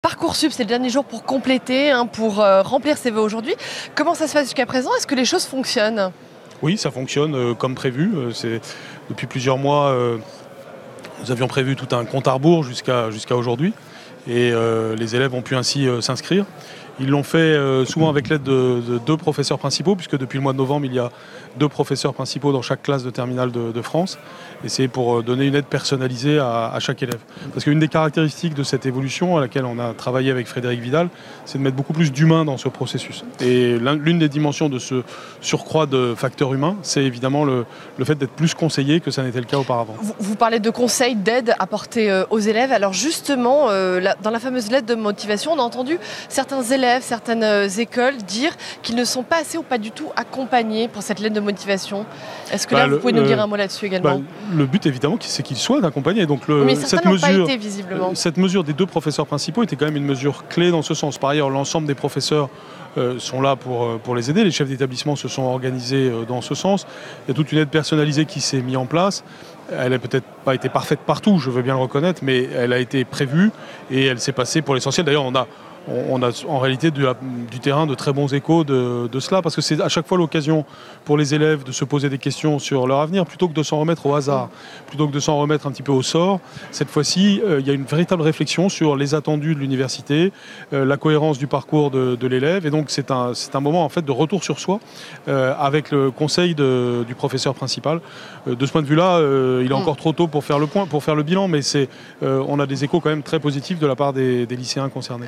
Parcoursup, c'est le dernier jour pour compléter, pour remplir ses vœux aujourd'hui. Comment ça se passe jusqu'à présent? Est-ce que les choses fonctionnent? Oui, ça fonctionne comme prévu. Depuis plusieurs mois, nous avions prévu tout un compte à rebours jusqu'à aujourd'hui. Et les élèves ont pu ainsi s'inscrire. Ils l'ont fait souvent avec l'aide de deux professeurs principaux, puisque depuis le mois de novembre, il y a 2 professeurs principaux dans chaque classe de terminale de France. Et c'est pour donner une aide personnalisée à chaque élève. Parce qu'une des caractéristiques de cette évolution, à laquelle on a travaillé avec Frédéric Vidal, c'est de mettre beaucoup plus d'humain dans ce processus. Et l'une des dimensions de ce surcroît de facteurs humains, c'est évidemment le fait d'être plus conseillé que ça n'était le cas auparavant. Vous parlez de conseils, d'aide apportée aux élèves. Alors justement, dans la fameuse lettre de motivation, on a entendu certains élèves, certaines écoles dire qu'ils ne sont pas assez ou pas du tout accompagnés pour cette lettre de motivation. Est-ce que vous pouvez nous dire un mot là-dessus également? Le but évidemment, c'est qu'ils soient accompagnés. Donc mais certains n'ont pas été visiblement. Cette mesure des 2 professeurs principaux était quand même une mesure clé dans ce sens. Par ailleurs, l'ensemble des professeurs sont là pour les aider. Les chefs d'établissement se sont organisés dans ce sens. Il y a toute une aide personnalisée qui s'est mise en place. Elle n'a peut-être pas été parfaite partout, je veux bien le reconnaître, mais elle a été prévue et elle s'est passée pour l'essentiel. D'ailleurs, on a en réalité du terrain de très bons échos de cela, parce que c'est à chaque fois l'occasion pour les élèves de se poser des questions sur leur avenir, plutôt que de s'en remettre au hasard, plutôt que de s'en remettre un petit peu au sort. Cette fois-ci, il y a une véritable réflexion sur les attendus de l'université, la cohérence du parcours de l'élève, et donc c'est un moment en fait de retour sur soi avec le conseil du professeur principal. De ce point de vue-là, il est encore trop tôt pour faire le bilan, mais on a des échos quand même très positifs de la part des lycéens concernés.